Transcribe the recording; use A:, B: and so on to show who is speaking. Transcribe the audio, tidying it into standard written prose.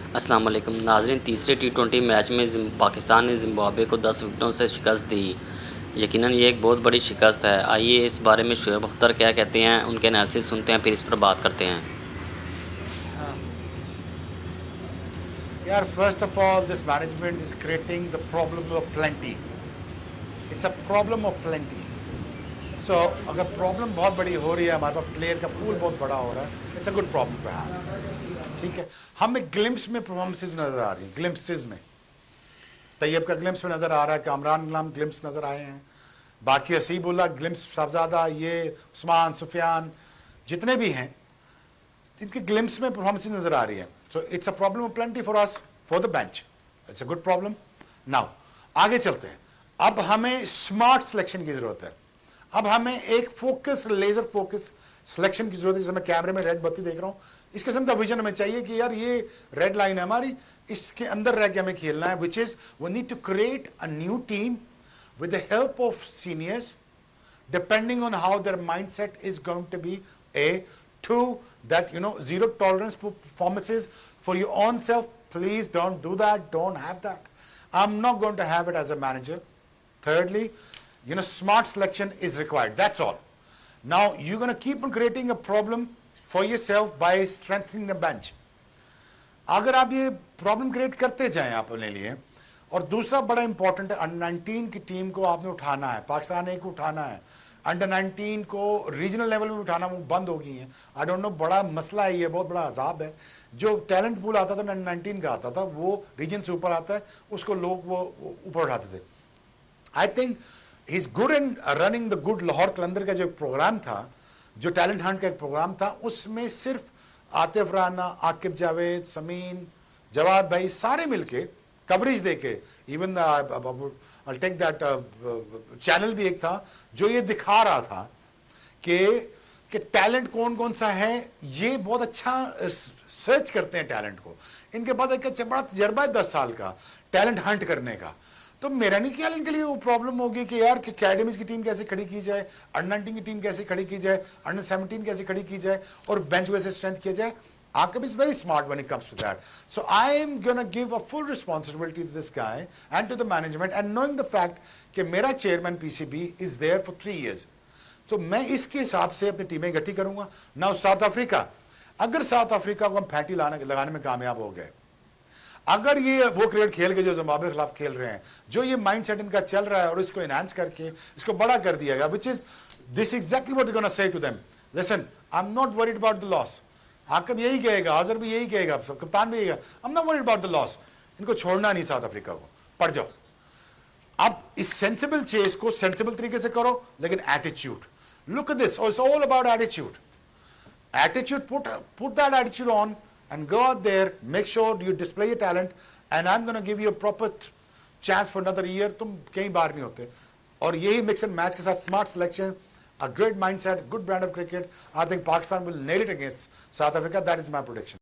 A: अस्सलाम वालेकुम नाज़रीन। तीसरे टी20 मैच में पाकिस्तान ने ज़िम्बाब्वे को 10 विकेटों से शिकस्त दी। यकीनन ये एक बहुत बड़ी शिकस्त है। आइए इस बारे में शुएब अख्तर क्या कहते हैं, उनके एनालिसिस सुनते हैं, फिर इस पर बात करते हैं।
B: यार, first of all this management is creating the problem of plenty. It's a problem of plenties. So अगर प्रॉब्लम बहुत बड़ी हो रही है, हमारे पास प्लेयर का पूल बहुत बड़ा हो रहा है, it's a good problem to have. ठीक है, हमें ग्लिम्स में परफॉर्मेंसेज नजर आ रही है. ग्लिम्सेज में तैयब का ग्लिम्स में नजर आ रहा है, कामरान गुलाम ग्लिम्स नजर आए हैं, बाकी हसीबुल्ला ग्लिम्स, साहबजादा, ये उस्मान, सुफियान, जितने भी हैं, इनके ग्लिम्स में परफॉर्मेंसेज नजर आ रही है. So it's a problem of plenty for us, for the bench. It's a good problem. Now आगे चलते हैं. अब हमें स्मार्ट सिलेक्शन की जरूरत है. अब हमें एक फोकस, लेजर फोकस सिलेक्शन की जरूरत है. जैसे मैं कैमरे में रेड बत्ती देख रहा हूं, इस किस्म का विजन हमें चाहिए कि यार ये रेड लाइन है हमारी, इसके अंदर रह के हमें खेलना है. Which is we need to create a new team with the help of seniors, depending on how their mindset is going to be. Two, that zero tolerance for performances for your own self. Please don't do that. Don't have that. I'm not going to have it as a manager. Thirdly, smart selection is required. That's all. Now you're going to keep on creating a problem for yourself by strengthening the bench. अगर आप ये problem create करते जाएं अपने लिए. और दूसरा बड़ा इंपॉर्टेंट है, अंडर 19 की टीम को आपने उठाना है. पाकिस्तान ए को उठाना है. अंडर 19 को रीजनल लेवल में उठाना वो बंद हो गई है. आई डोंट नो, बड़ा मसला है ये, बहुत बड़ा अजाब है. जो टैलेंट पूल आता था अंडर 19 का आता था, वो रीजन से ऊपर आता है, उसको लोग वो ऊपर उठाते थे. I think he is good in running the good. Lahore Qalandar का जो प्रोग्राम था, जो टैलेंट हंट का एक प्रोग्राम था, उसमें सिर्फ आतिफ राना, आकिब जावेद, समीन, जवाद भाई सारे मिलके कवरेज देके, even I take that channel भी एक था जो ये दिखा रहा था कि टैलेंट कौन कौन सा है. ये बहुत अच्छा सर्च करते हैं टैलेंट को. इनके पास एक बड़ा तजर्बा है 10 साल का टैलेंट हंट करने का. तो मेरा नहीं ख्याल इनके लिए वो प्रॉब्लम होगी कि यार कि अकेडमीज की टीम कैसे खड़ी की जाए, अंडर 19 की टीम कैसे खड़ी की जाए, अंडर 17 कैसे खड़ी की जाए और बेंच वैसे स्ट्रेंथ किया जाए. Akab is very smart when it comes to that. So I am going to give a full responsibility to this guy and to the management, and knowing the fact कि मेरा chairman PCB is there for 3 years. तो मैं इसके हिसाब से अपनी टीमें इकट्ठी करूंगा. Now साउथ अफ्रीका, अगर साउथ अफ्रीका को हम फैंटी लगाने में कामयाब हो गए, अगर ये वो क्रिकेट खेल के जो जिम्बाब्वे के खिलाफ खेल रहे हैं, जो ये माइंडसेट इनका चल रहा है और इसको एनहांस करके इसको बड़ा कर दिया गया, which is this exactly what they're going to say to them. Listen, I'm not worried about the loss. आकब यही कहेगा, आजर भी यही कहेगा, कप्तान भी यही कहेगा, I'm not worried about the loss. इनको छोड़ना नहीं साउथ अफ्रीका को, पड़ जाओ. अब इस सेंसिबल चेस को सेंसिबल तरीके से करो, लेकिन attitude, look at this, it's all about attitude. Attitude, put that attitude on and go out there, make sure you display your talent, and I'm going to give you a proper chance for another year. तुम कई बार नहीं होते. और यही mix and match के साथ smart selection, a great mindset, good brand of cricket. I think Pakistan will nail it against South Africa. That is my prediction.